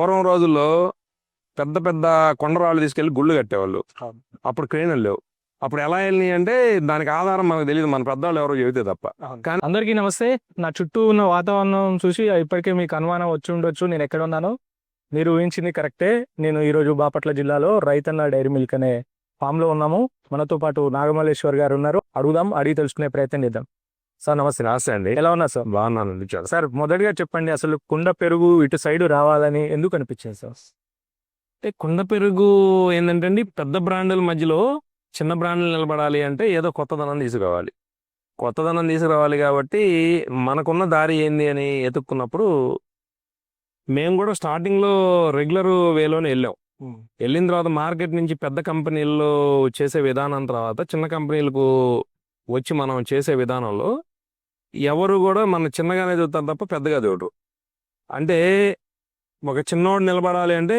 పూర్వం రోజుల్లో పెద్ద పెద్ద కొండరాళ్ళు తీసుకెళ్లి గుళ్ళు కట్టేవాళ్ళు. అప్పుడు క్రేన్లు లేవు. అప్పుడు ఎలా వెళ్ళినాయి అంటే దానికి ఆధారం మనకు తెలియదు, మన పెద్దవాళ్ళు ఎవరో చెబితే తప్ప. కానీ అందరికీ నమస్తే. నా చుట్టూ ఉన్న వాతావరణం చూసి ఇప్పటికే మీకు అనుమానం వచ్చి ఉండొచ్చు నేను ఎక్కడ ఉన్నానో. మీరు ఊహించింది కరెక్టే. నేను ఈరోజు బాపట్ల జిల్లాలో రైతన్న డైరీ మిల్క్ అనే ఫామ్లో ఉన్నాము. మనతో పాటు నాగమల్లేశ్వర్ గారు ఉన్నారు. అడిగి తెలుసుకునే ప్రయత్నం చేద్దాం. సార్ నమస్తే. నమస్తే అండి. ఎలా ఉన్నారు సార్? బాగున్నానండి. సార్ మొదటిగా చెప్పండి, అసలు కుండ పెరుగు ఇటు సైడ్ రావాలని ఎందుకు అనిపించింది సార్? అంటే కుండ పెరుగు ఏంటంటే అండి, పెద్ద బ్రాండ్ల మధ్యలో చిన్న బ్రాండ్లు నిలబడాలి అంటే ఏదో కొత్తదనం తీసుకురావాలి. కొత్తదనం తీసుకురావాలి కాబట్టి మనకున్న దారి ఏంది అని ఎతుక్కున్నప్పుడు మేము కూడా స్టార్టింగ్లో రెగ్యులర్ వేలోనే వెళ్ళాం. వెళ్ళిన తర్వాత మార్కెట్ నుంచి పెద్ద కంపెనీల్లో చేసే విధానం తర్వాత చిన్న కంపెనీలకు వచ్చి మనం చేసే విధానంలో ఎవరు కూడా మన చిన్నగానే చూస్తారు తప్ప పెద్దగా చూడరు. అంటే ఒక చిన్నోడు నిలబడాలి అంటే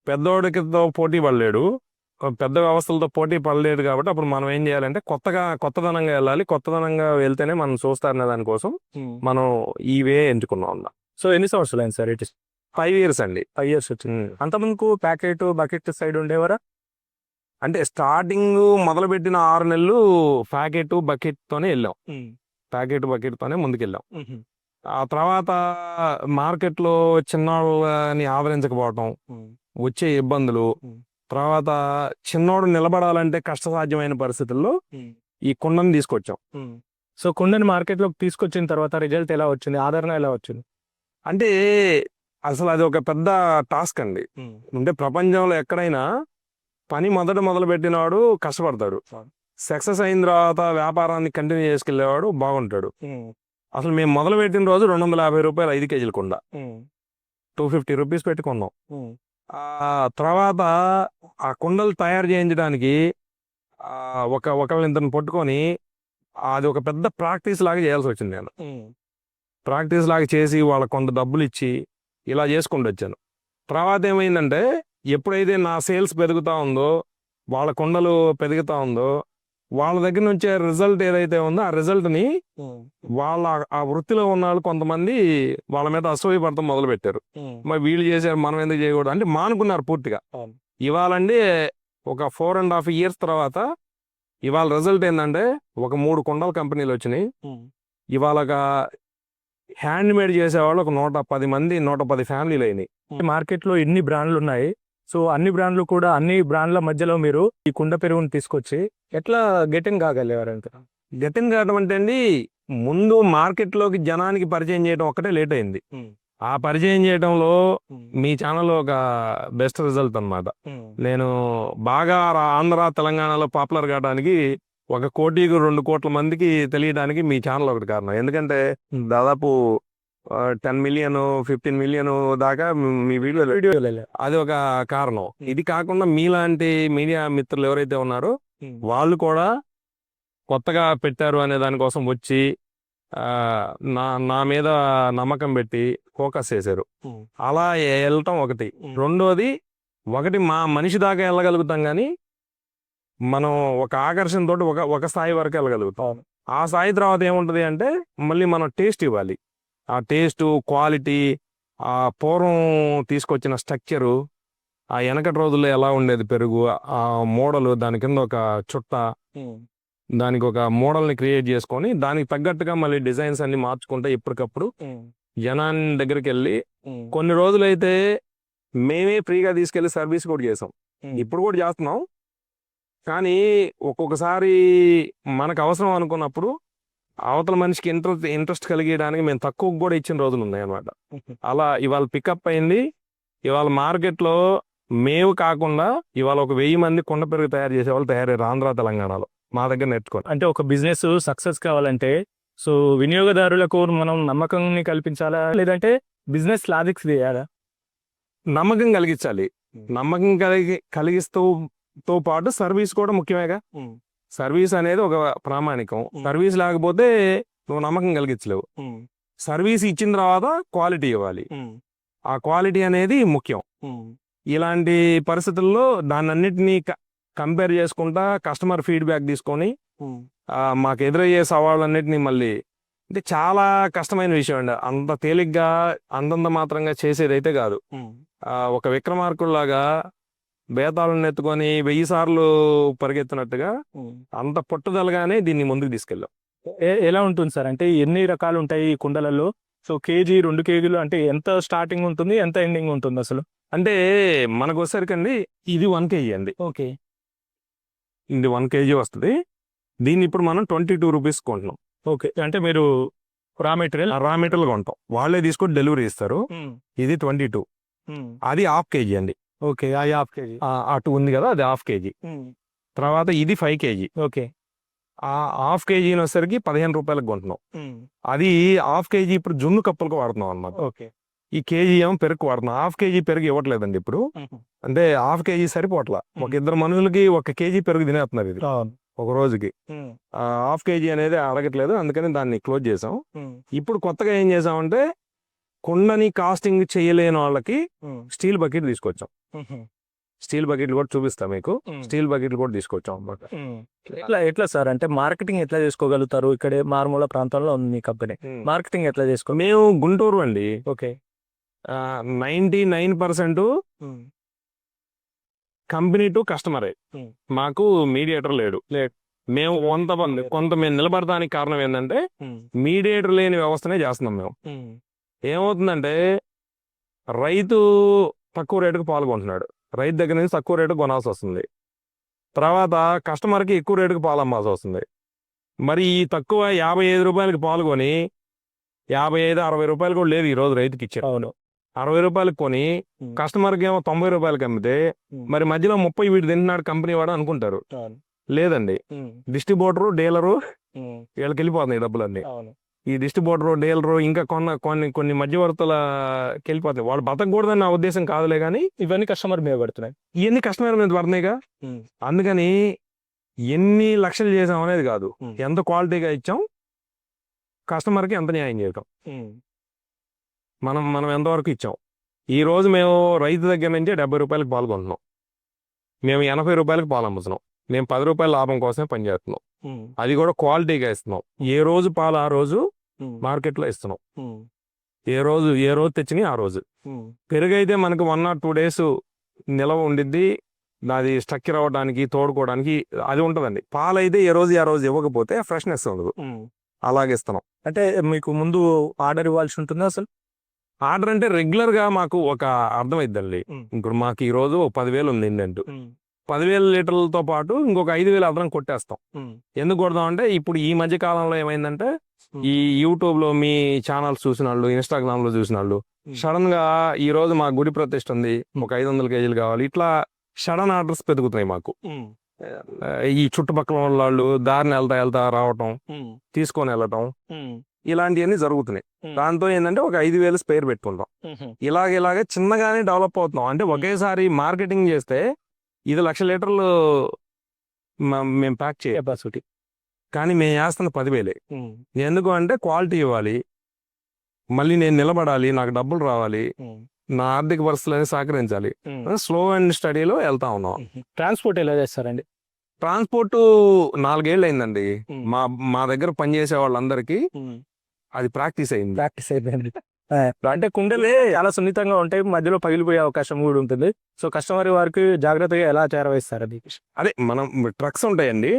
పెద్దోడికితో పోటీ పడలేడు, పెద్ద వ్యవస్థలతో పోటీ పడలేడు. కాబట్టి అప్పుడు మనం ఏం చేయాలంటే కొత్తదనంగా వెళ్ళాలి. కొత్తదనంగా వెళ్తేనే మనం చూస్తారనే దానికోసం మనం ఈ వే ఎంచుకున్నాం. సో ఎన్ని సంవత్సరాలు అయింది సార్? 5 years అండి. 5 years వచ్చింది. అంతమందికి ప్యాకెట్ బకెట్ సైడ్ ఉండేవారా? అంటే స్టార్టింగ్ మొదలుపెట్టిన 6 నెలలు ప్యాకెట్ బకెట్తోనే వెళ్ళాం. ప్యాకెట్ బకెట్తోనే ముందుకెళ్ళాం. ఆ తర్వాత మార్కెట్లో చిన్నోళ్ళని ఆదరించకపోవటం, వచ్చే ఇబ్బందులు, తర్వాత చిన్నోడు నిలబడాలంటే కష్టసాధ్యమైన పరిస్థితుల్లో ఈ కుండని తీసుకొచ్చాం. సో కుండని మార్కెట్లోకి తీసుకొచ్చిన తర్వాత రిజల్ట్ ఎలా వచ్చింది? ఆదరణ ఎలా వచ్చింది? అంటే అసలు అది ఒక పెద్ద టాస్క్ అండి. అంటే ప్రపంచంలో ఎక్కడైనా పని మొదలు పెట్టినవాడు కష్టపడతాడు. సక్సెస్ అయిన తర్వాత వ్యాపారాన్ని కంటిన్యూ చేసుకెళ్ళేవాడు బాగుంటాడు. అసలు మేము మొదలు పెట్టిన రోజు 250 రూపాయలు 5 kg కుండ, 250 రూపీస్ పెట్టుకున్నాం. ఆ తర్వాత ఆ కుండలు తయారు చేయించడానికి ఒకళ్ళిద్దరిని పట్టుకొని అది ఒక పెద్ద ప్రాక్టీస్ లాగా చేయాల్సి వచ్చింది. నేను ప్రాక్టీస్ లాగా చేసి వాళ్ళ కొంత డబ్బులు ఇచ్చి ఇలా చేసుకుంటూ వచ్చాను. తర్వాత ఏమైందంటే ఎప్పుడైతే నా సేల్స్ పెరుగుతూ ఉందో, వాళ్ళ కొండలు పెరుగుతూ ఉందో, వాళ్ళ దగ్గర నుంచే రిజల్ట్ ఏదైతే ఉందో ఆ రిజల్ట్ని వాళ్ళ ఆ వృత్తిలో ఉన్న వాళ్ళు కొంతమంది వాళ్ళ మీద అసూయ పడతాం మొదలు పెట్టారు. మరి వీళ్ళు చేశారు మనం ఎందుకు చేయకూడదు అంటే మానుకున్నారు పూర్తిగా. ఇవాళండి ఒక 4.5 years తర్వాత ఇవాళ రిజల్ట్ ఏంటంటే ఒక 3 కుండల కంపెనీలు వచ్చినాయి. ఇవాళ హ్యాండ్ మేడ్ చేసేవాళ్ళు ఒక 110 మంది, 110 ఫ్యామిలీలు అయినాయి. మార్కెట్లో ఎన్ని బ్రాండ్లు ఉన్నాయి. సో అన్ని బ్రాండ్లు కూడా అన్ని బ్రాండ్ల మధ్యలో మీరు ఈ కుండ పెరుగుని తీసుకొచ్చి ఎట్లా గెటిన్ కాగలేవారు? గెటిన్ కావడం అంటే అండి, ముందు మార్కెట్లోకి జనానికి పరిచయం చేయడం ఒక్కటే లేట్ అయింది. ఆ పరిచయం చేయడంలో మీ ఛానల్ ఒక బెస్ట్ రిజల్ట్ అన్నమాట. నేను బాగా ఆంధ్ర తెలంగాణలో పాపులర్ కావడానికి 1 కోటి 2 కోట్ల మందికి తెలియడానికి మీ ఛానల్ ఒకటి కారణం. ఎందుకంటే దాదాపు 10 million 15 million దాకా మీ వీడియో అది ఒక కారణం. ఇది కాకుండా మీలాంటి మీడియా మిత్రులు ఎవరైతే ఉన్నారో వాళ్ళు కూడా కొత్తగా పెట్టారు అనే దానికోసం వచ్చి నా మీద నమ్మకం పెట్టి ఫోకస్ చేశారు. అలా వెళ్ళటం ఒకటి. రెండోది, మా మనిషి దాకా వెళ్ళగలుగుతాం కానీ మనం ఒక ఆకర్షణతో ఒక స్థాయి వరకు వెళ్ళగలుగుతాం. ఆ స్థాయి తర్వాత ఏముంటది అంటే మళ్ళీ మనం టేస్ట్ ఇవ్వాలి. ఆ టేస్టు, క్వాలిటీ, ఆ పూర్వం తీసుకొచ్చిన స్ట్రక్చరు, ఆ వెనకటి రోజుల్లో ఎలా ఉండేది పెరుగు, ఆ మోడలు, దాని కింద ఒక చుట్ట, దానికి ఒక మోడల్ని క్రియేట్ చేసుకొని దానికి తగ్గట్టుగా మళ్ళీ డిజైన్స్ అన్ని మార్చుకుంటే ఎప్పటికప్పుడు జనాన్ని దగ్గరికి వెళ్ళి కొన్ని రోజులైతే మేమే ఫ్రీగా తీసుకెళ్లి సర్వీస్ కూడా చేసాం. ఇప్పుడు కూడా చేస్తున్నాం. కానీ ఒక్కొక్కసారి మనకు అవసరం అనుకున్నప్పుడు అవతల మనిషికి ఇంట్రెస్ట్ కలిగేయడానికి మేము తక్కువ కూడా ఇచ్చిన రోజులు ఉన్నాయి అన్నమాట. అలా ఇవాళ పికప్ అయింది. ఇవాళ మార్కెట్లో మేము కాకుండా ఇవాళ ఒక 1000 మంది కుండ పెరుగు తయారు చేసే వాళ్ళు తయారయ్యారు ఆంధ్ర తెలంగాణలో మా దగ్గర నేర్చుకోండి. అంటే ఒక బిజినెస్ సక్సెస్ కావాలంటే సో వినియోగదారులకు మనం నమ్మకాన్ని కల్పించాలా, లేదంటే బిజినెస్ లాజిక్స్ చేయాలా? నమ్మకం కలిగించాలి. నమ్మకం కలిగిస్తూ పాటు సర్వీస్ కూడా ముఖ్యమేగా. సర్వీస్ అనేది ఒక ప్రామాణికం. సర్వీస్ లేకపోతే నువ్వు నమ్మకం కలిగించలేవు. సర్వీస్ ఇచ్చిన తర్వాత క్వాలిటీ ఇవ్వాలి. ఆ క్వాలిటీ అనేది ముఖ్యం. ఇలాంటి పరిస్థితుల్లో దాన్ని అన్నిటినీ కంపేర్ చేసుకుంటా కస్టమర్ ఫీడ్బ్యాక్ తీసుకొని మాకు ఎదురయ్యే సవాళ్ళన్నిటినీ మళ్ళీ అంటే చాలా కష్టమైన విషయం అండి. అంత తేలిగ్గా అంతంత మాత్రంగా చేసేదైతే కాదు. ఒక విక్రమార్కుల్లాగా బేతాళుని ఎత్తుకొని 1000 సార్లు పరిగెత్తినట్టుగా అంత పట్టుదలగానే దీన్ని ముందుకు తీసుకెళ్ళాం. ఎలా ఉంటుంది సార్? అంటే ఎన్ని రకాలు ఉంటాయి ఈ కుండలలో? సో కేజీ 2 కేజీలు అంటే ఎంత స్టార్టింగ్ ఉంటుంది, ఎంత ఎండింగ్ ఉంటుంది అసలు? అంటే మనకు వచ్చేసరికండి ఇది 1 కేజీ అండి. ఓకే. ఇది 1 కేజీ వస్తుంది. దీన్ని ఇప్పుడు మనం 22 రూపీస్ కొంటున్నాం. ఓకే. అంటే మీరు రా మెటీరియల్ రా మెటీరియల్ కొంటాం, వాళ్ళే తీసుకొని డెలివరీ ఇస్తారు. ఇది 22, అది హాఫ్ కేజీ అండి. ఓకే. అది హాఫ్ కేజీ. అటు ఉంది కదా, అది హాఫ్ కేజీ. తర్వాత ఇది 5 కేజీ. ఓకే. ఆ హాఫ్ కేజీ వచ్చేసరికి 15 రూపాయలకు కొంటున్నాం. అది హాఫ్ కేజీ ఇప్పుడు జున్ను కప్పులకు వాడుతున్నాం అన్నమాట. ఓకే. ఈ కేజీ ఏమో పెరుగు వాడుతున్నాం. హాఫ్ కేజీ పెరుగు ఇవ్వట్లేదండి ఇప్పుడు. అంటే హాఫ్ కేజీ సరిపోట్లా. ఒక ఇద్దరు మనుషులకి 1 కేజీ పెరుగు తినేస్తున్నారు ఇది ఒక రోజుకి. హాఫ్ కేజీ అనేది అడగట్లేదు, అందుకని దాన్ని క్లోజ్ చేసాం. ఇప్పుడు కొత్తగా ఏం చేసామంటే కుండని కాస్టింగ్ చేయలేని వాళ్ళకి స్టీల్ బకెట్ తీసుకొచ్చాం. స్టీల్ బకెట్లు కూడా చూపిస్తా మీకు. స్టీల్ బకెట్లు కూడా తీసుకొచ్చాం అన్నమాట. ఎట్లా సార్? అంటే మార్కెటింగ్ ఎట్లా చేసుకోగలుగుతారు? ఇక్కడే మారుమూల ప్రాంతంలో ఉంది మీ కంపెనీ. మార్కెటింగ్ ఎట్లా చేసుకో? మేము గుంటూరు అండి. ఓకే. 99% కంపెనీ టు కస్టమరే. మాకు మీడియేటర్ లేడు. మేము కొంత మేము నిలబడడానికి కారణం ఏంటంటే మీడియేటర్ లేని వ్యవస్థనే చేస్తున్నాం మేము. ఏమవుతుందంటే రైతు తక్కువ రేటుకు పాల్గొంటున్నాడు, రైతు దగ్గర నుంచి తక్కువ రేటుకు కొనాల్సి వస్తుంది. తర్వాత కస్టమర్కి ఎక్కువ రేటుకు పాలు అమ్మాల్సి వస్తుంది. మరి ఈ తక్కువ 55 రూపాయలకి పాల్గొని 55-60 రూపాయలు కూడా లేదు ఈరోజు రైతుకి ఇచ్చారు. అవును. 60 రూపాయలకు కొని కస్టమర్కి ఏమో 90 రూపాయలకి అమ్మితే మరి మధ్యలో 30 వీడు తింటున్నాడు కంపెనీ వాడు అనుకుంటారు. లేదండి, డిస్ట్రిబ్యూటరు డీలరు వీళ్ళకి వెళ్ళిపోతున్నాయి డబ్బులన్నీ. ఈ డిస్ట్రిబ్యూటరు డీలరు ఇంకా కొన్ని మధ్యవర్తులకి వెళ్ళిపోతాయి. వాళ్ళు బతకూడదని నా ఉద్దేశం కాదులే, కానీ ఇవన్నీ కస్టమర్ మీద పడుతున్నాయి. ఇవన్నీ కస్టమర్ మీద పడుతున్నాయిగా. అందుకని ఎన్ని లక్షలు చేసాం అనేది కాదు, ఎంత క్వాలిటీగా ఇచ్చాం, కస్టమర్కి ఎంత న్యాయం చేయటం, మనం ఎంతవరకు ఇచ్చాం. ఈ రోజు మేము రైతు దగ్గర నుంచి 70 రూపాయలకు పాల్గొంటున్నాం, మేము 80 రూపాయలకు పాలు అమ్ముతున్నాం. మేము 10 రూపాయల లాభం కోసమే పనిచేస్తున్నాం. అది కూడా క్వాలిటీగా ఇస్తున్నాం. ఏ రోజు పాలు ఆ రోజు మార్కెట్లో ఇస్తున్నాం. ఏ రోజు తెచ్చినాయి ఆ రోజు. పెరుగు అయితే మనకు 1 or 2 days నిలవ ఉండిద్ది, అది స్ట్రక్చర్ అవ్వడానికి తోడుకోవడానికి అది ఉంటుందండి. పాలు అయితే ఏ రోజు ఇవ్వకపోతే ఫ్రెష్నెస్ ఉండదు, అలాగే ఇస్తున్నాం. అంటే మీకు ముందు ఆర్డర్ ఇవ్వాల్సి ఉంటుందా అసలు? ఆర్డర్ అంటే రెగ్యులర్ గా మాకు ఒక అర్థమైద్దండి. ఇప్పుడు మాకు ఈ రోజు 10,000 ఉంది ఇండెంట్, 10,000 లీటర్లతో పాటు ఇంకొక 5,000 అదనం కొట్టేస్తాం. ఎందుకు కొడదాం అంటే ఇప్పుడు ఈ మధ్య కాలంలో ఏమైందంటే ఈ యూట్యూబ్ లో మీ ఛానల్స్ చూసిన వాళ్ళు, ఇన్స్టాగ్రామ్ లో చూసిన వాళ్ళు సడన్ గా ఈ రోజు మా గుడి ప్రతిష్ఠ ఉంది, ఒక 500 కేజీలు కావాలి, ఇట్లా సడన్ ఆర్డర్స్ పెరుగుతున్నాయి మాకు. ఈ చుట్టుపక్కల వాళ్ళు దారిని వెళ్తా రావటం, తీసుకొని వెళ్ళటం, ఇలాంటివన్నీ జరుగుతున్నాయి. దాంతో ఏంటంటే ఒక 5,000 స్పేర్ పెట్టుకుంటాం. ఇలాగే చిన్నగానే డెవలప్ అవుతున్నాం. అంటే ఒకేసారి మార్కెటింగ్ చేస్తే ఇది 1,00,000 లీటర్లు మేము ప్యాక్ కెపాసిటీ, కానీ మేము వేస్తున్న 10,000. ఎందుకు అంటే క్వాలిటీ ఇవ్వాలి, మళ్ళీ నేను నిలబడాలి, నాకు డబ్బులు రావాలి, నా ఆర్థిక పరిస్థితులని సహకరించాలి. స్లో అండ్ స్టడీలో వెళ్తా ఉన్నాం. ట్రాన్స్పోర్ట్ ఎలా చేస్తారండి? ట్రాన్స్పోర్ట్ 4 ఏళ్ళు అయిందండి. మా దగ్గర పనిచేసే వాళ్ళందరికీ అది ప్రాక్టీస్ అయిపోయింది. అంటే కుండలే చాలా సున్నితంగా ఉంటాయి, మధ్యలో పగిలిపోయే అవకాశం కూడా ఉంటుంది. సో కస్టమర్ వారికి జాగ్రత్తగా ఎలా చేరవేస్తారు అది? అదే మనం ట్రక్స్ ఉంటాయండి,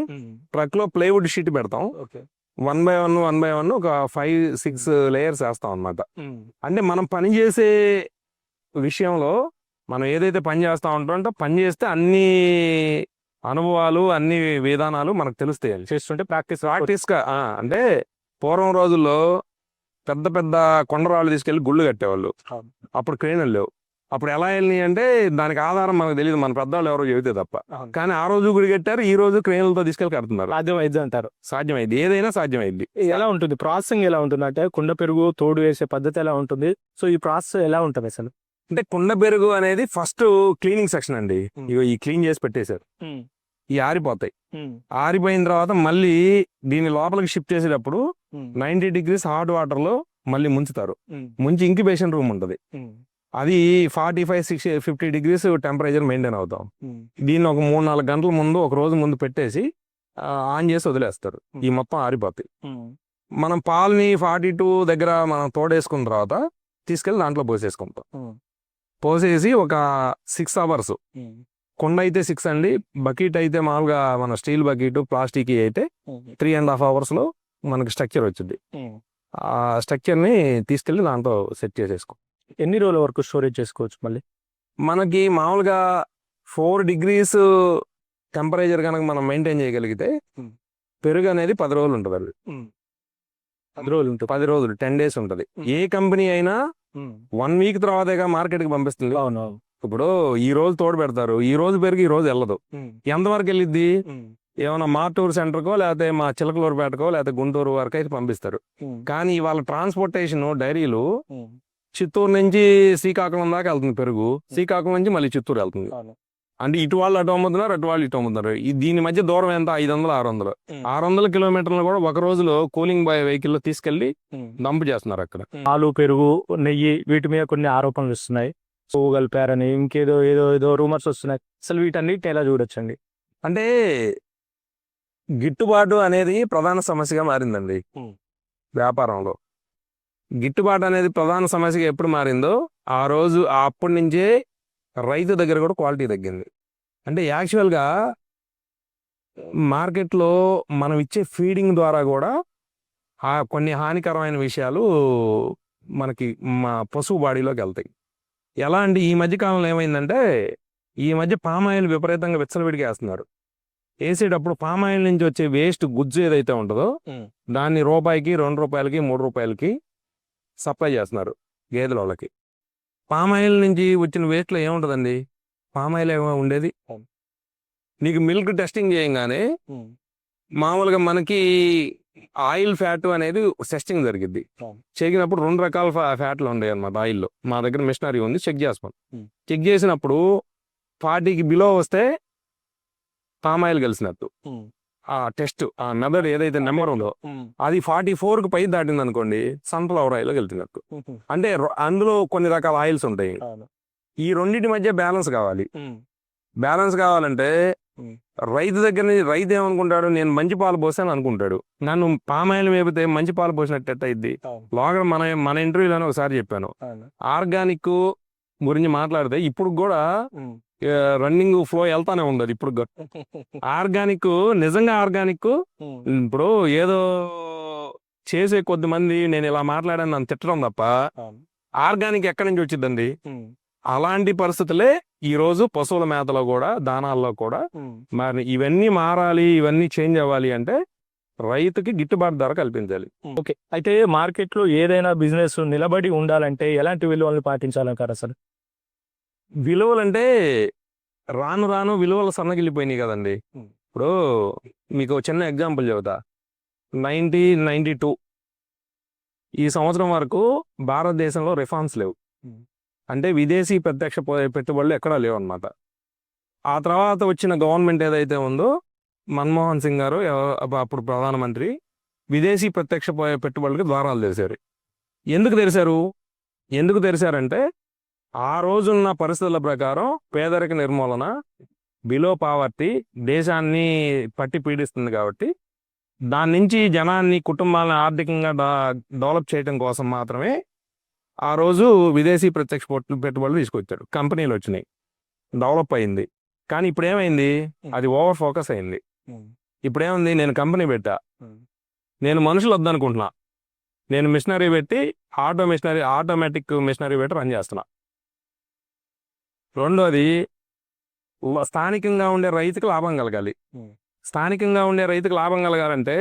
ట్రక్ లో ప్లైవుడ్ షీట్ పెడతాం. 1 by 1 ఒక 5-6 లేయర్స్ వేస్తాం అన్నమాట. అంటే మనం పని చేసే విషయంలో మనం ఏదైతే పని చేస్తా ఉంటామో పని చేస్తే అన్ని అనుభవాలు, అన్ని విధానాలు మనకు తెలుస్తాయి. చేస్తుంటే ప్రాక్టీస్ గా. అంటే పూర్వం రోజుల్లో పెద్ద పెద్ద కొండరాళ్ళు తీసుకెళ్లి గుళ్ళు కట్టేవాళ్ళు, అప్పుడు క్రేన్లు లేవు. అప్పుడు ఎలా వెళ్ళినాయి అంటే దానికి ఆధారం మనకు తెలియదు, మన పెద్దవాళ్ళు ఎవరో చెబితే తప్ప. కానీ ఆ రోజు గుడి కట్టారు, ఈ రోజు క్రేన్లతో తీసుకెళ్లి కడుతున్నారు. సాధ్యమైంది అంటారు? సాధ్యమైంది, ఏదైనా సాధ్యమైంది. ఎలా ఉంటుంది ప్రాసెసింగ్? ఎలా ఉంటుంది అంటే కుండ పెరుగు తోడు వేసే పద్ధతి ఎలా ఉంటుంది? సో ఈ ప్రాసెస్ ఎలా ఉంటుంది అసలు? అంటే కుండ పెరుగు అనేది ఫస్ట్ క్లీనింగ్ సెక్షన్ అండి. ఇగో ఈ క్లీన్ చేసి పెట్టేశారు, ఈ ఆరిపోతాయి. ఆరిపోయిన తర్వాత మళ్ళీ దీని లోపలికి షిఫ్ట్ చేసేటప్పుడు 90 degrees హాట్ వాటర్ లో మళ్ళీ ముంచుతారు. ముంచి ఇంక్యుబేషన్ రూమ్ ఉంటది, అది 45-50 degrees టెంపరేచర్ మెయింటైన్ అవుతాం. దీన్ని ఒక 3-4 గంటల ముందు, ఒక రోజు ముందు పెట్టేసి ఆన్ చేసి వదిలేస్తారు. ఈ మొత్తం ఆరిపోతాయి. మనం పాలని 42 దగ్గర మనం తోడేసుకున్న తర్వాత తీసుకెళ్ళి దాంట్లో పోసేసుకుంటాం. పోసేసి ఒక 6 అవర్స్, కుండ అయితే 6 అండి, బకెట్ అయితే మామూలుగా మన స్టీల్ బకెట్ ప్లాస్టిక్ అయితే 3.5 అవర్స్లో మనకి స్ట్రక్చర్ వచ్చింది. ఆ స్ట్రక్చర్ని తీసుకెళ్ళి దాంట్లో సెట్ చేసేసుకో. ఎన్ని రోజుల వరకు స్టోరేజ్ చేసుకోవచ్చు మళ్ళీ? మనకి మామూలుగా 4 degrees టెంపరేచర్ కనుక మనం మెయింటైన్ చేయగలిగితే పెరుగు అనేది 10 రోజులు ఉంటుంది. అది 10 రోజులు ఉంటుంది. 10 రోజులు 10 days ఉంటుంది. ఏ కంపెనీ అయినా 1 week తర్వాతగా మార్కెట్కి పంపిస్తుంది. అవును. ఇప్పుడు ఈ రోజు తోడు పెడతారు, ఈ రోజు పెరుగు ఈ రోజు వెళ్ళదు. ఎంతవరకు వెళ్ళిద్ది? ఏమైనా మార్టూరు సెంటర్కో లేకపోతే మా చిలకలూరుపేటకో లేకపోతే గుంటూరు వరకు అయితే పంపిస్తారు. కానీ వాళ్ళ ట్రాన్స్పోర్టేషన్ డైరీలు చిత్తూరు నుంచి శ్రీకాకుళం దాకా వెళ్తుంది పెరుగు, శ్రీకాకుళం నుంచి మళ్ళీ చిత్తూరు వెళ్తుంది. అంటే ఇటు వాళ్ళు అటు అమ్ముతున్నారు, అటు వాళ్ళు ఇటు అమ్ముతున్నారు. దీని మధ్య దూరం ఎంత? 500, 600 కిలోమీటర్లు కూడా ఒక రోజులో కూలింగ్ బాయ్ వెహికల్ లో తీసుకెళ్లి డంప్ చేస్తున్నారు అక్కడ. పాలు, పెరుగు, నెయ్యి వీటి మీద కొన్ని ఆరోపణలు వస్తున్నాయి. పువ్వు కలిపారని, ఇంకేదో ఏదో ఏదో రూమర్స్ వస్తున్నాయి. అసలు వీటన్నిటిని ఎలా చూడొచ్చండి? అంటే గిట్టుబాటు అనేది ప్రధాన సమస్యగా మారిందండి వ్యాపారంలో. గిట్టుబాటు అనేది ప్రధాన సమస్యగా ఎప్పుడు మారిందో ఆ రోజు అప్పటి నుంచే రైతు దగ్గర కూడా క్వాలిటీ తగ్గింది. అంటే యాక్చువల్గా మార్కెట్లో మనం ఇచ్చే ఫీడింగ్ ద్వారా కూడా కొన్ని హానికరమైన విషయాలు మనకి మా పశువు బాడీలోకి వెళ్తాయి. ఎలా అంటే ఈ మధ్య కాలంలో ఏమైందంటే ఈ మధ్య పామాయిల్ విపరీతంగా విచ్చలవిడిగా వేస్తున్నారు. వేసేటప్పుడు పామాయిల్ నుంచి వచ్చే వేస్ట్ గుజ్జు ఏదైతే ఉంటుందో దాన్ని రూపాయికి, 2 రూపాయలకి, 3 రూపాయలకి సప్లై చేస్తున్నారు గేదెల వాళ్ళకి. పామాయిల్ నుంచి వచ్చిన వేస్ట్లో ఏముంటుందండి? పామాయిల్ ఏమో ఉండేది. నీకు మిల్క్ టెస్టింగ్ చేయంగానే మామూలుగా మనకి ఆయిల్ ఫ్యాట్ అనేది టెస్టింగ్ జరిగింది. చెక్కినప్పుడు 2 రకాల ఫ్యాట్లు ఉండేవి అనమాట ఆయిల్లో. మా దగ్గర మిషనరీ ఉంది, చెక్ చేస్తాం. చెక్ చేసినప్పుడు 40కి బిలో వస్తే పామాయిల్ కలిసినట్టు. ఆ టెస్ట్, ఆ మెథడ్ ఏదైతే నెంబర్ ఉందో అది 44కి పై దాటింది అనుకోండి, సన్ఫ్లవర్ ఆయిల్ వెళ్తున్నట్టు. అంటే అందులో కొన్ని రకాల ఆయిల్స్ ఉంటాయి. ఈ రెండింటి మధ్య బ్యాలెన్స్ కావాలి. బ్యాలెన్స్ కావాలంటే రైతు దగ్గర నుంచి రైతు ఏమనుకుంటాడు? నేను మంచి పాలు పోసాను అనుకుంటాడు. నన్ను పామాయిల్ మేపితే మంచి పాలు పోసినట్టు అయింది. లోగా మన ఇంటర్వ్యూలోనే ఒకసారి చెప్పాను, ఆర్గానిక్ గురించి మాట్లాడితే ఇప్పుడు కూడా రన్నింగ్ ఫ్లో వెళ్తానే ఉండదు. ఇప్పుడు ఆర్గానిక్, నిజంగా ఆర్గానిక్ ఇప్పుడు ఏదో చేసే కొద్ది మంది నేను ఇలా మాట్లాడాను నన్ను తిట్టడం తప్ప ఆర్గానిక్ ఎక్కడి నుంచి వచ్చిందండి? అలాంటి పరిస్థితులే ఈ రోజు పశువుల మేతలో కూడా, దానాల్లో కూడా. మరి ఇవన్నీ మారాలి, ఇవన్నీ చేంజ్ అవ్వాలి అంటే రైతుకి గిట్టుబాటు ధర కల్పించాలి. ఓకే, అయితే మార్కెట్ లో ఏదైనా బిజినెస్ నిలబడి ఉండాలంటే ఎలాంటి విలువలను పాటించాలంటారు అసలు? విలువలంటే రాను రాను విలువలు సన్నగిల్లిపోయినాయి కదండి. ఇప్పుడు మీకు చిన్న ఎగ్జాంపుల్ చెబుతా. 1992 ఈ సంవత్సరం వరకు భారతదేశంలో రిఫార్మ్స్ లేవు. అంటే విదేశీ ప్రత్యక్ష పెట్టుబడులు ఎక్కడా లేవు అనమాట. ఆ తర్వాత వచ్చిన గవర్నమెంట్ ఏదైతే ఉందో, మన్మోహన్ సింగ్ గారు అప్పుడు ప్రధానమంత్రి, విదేశీ ప్రత్యక్ష పెట్టుబడులకి ద్వారాలు తెరిచారు. ఎందుకు తెరిచారంటే ఆ రోజున్న పరిస్థితుల ప్రకారం పేదరిక నిర్మూలన, బిలో పావర్టీ దేశాన్ని పట్టి పీడిస్తుంది కాబట్టి దాని నుంచి జనాన్ని, కుటుంబాలను ఆర్థికంగా డెవలప్ చేయడం కోసం మాత్రమే ఆ రోజు విదేశీ ప్రత్యక్ష పెట్టుబడులు తీసుకొచ్చాడు. కంపెనీలు వచ్చినాయి, డెవలప్ అయింది. కానీ ఇప్పుడు ఏమైంది? అది ఓవర్ ఫోకస్ అయింది. ఇప్పుడు ఏమైంది? నేను కంపెనీ పెట్టా, నేను మనుషులు వద్దనుకుంటున్నా, నేను మిషనరీ పెట్టి ఆటోమేటిక్ మిషనరీ పెట్టి రన్ చేస్తున్నా. రెండోది, స్థానికంగా ఉండే రైతుకు లాభం కలగాలి. స్థానికంగా ఉండే రైతుకు లాభం కలగాలంటే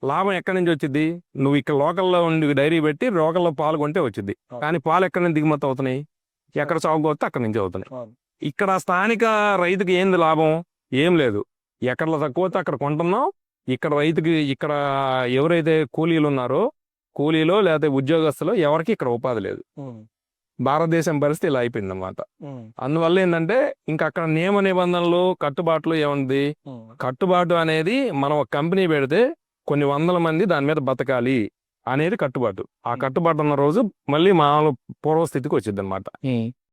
లాభం ఎక్కడి నుంచి వచ్చింది? నువ్వు ఇక్కడ లోకల్లో ఉండి డైరీ పెట్టి లోకల్లో పాలు కొంటే వచ్చింది. కానీ పాలు ఎక్కడి నుంచి దిగుమతి అవుతున్నాయి? ఎక్కడ చౌక వస్తే అక్కడి నుంచి అవుతున్నాయి. ఇక్కడ స్థానిక రైతుకి ఏంది లాభం? ఏం లేదు. ఎక్కడ తక్కువ వస్తే అక్కడ కొంటున్నాం. ఇక్కడ రైతుకి, ఇక్కడ ఎవరైతే కూలీలు ఉన్నారో, కూలీలో లేకపోతే ఉద్యోగస్తులో ఎవరికి ఇక్కడ ఉపాధి లేదు. భారతదేశం పరిస్థితి ఇలా అయిపోయింది అన్నమాట. అందువల్ల ఏంటంటే ఇంకా అక్కడ నియమ నిబంధనలు, కట్టుబాట్లు ఏముంది? కట్టుబాటు అనేది మనం ఒక కంపెనీ పెడితే కొన్ని వందల మంది దాని మీద బతకాలి అనేది కట్టుబాటు. ఆ కట్టుబాటు ఉన్న రోజు మళ్ళీ మామూలు పూర్వస్థితికి వచ్చింది అనమాట.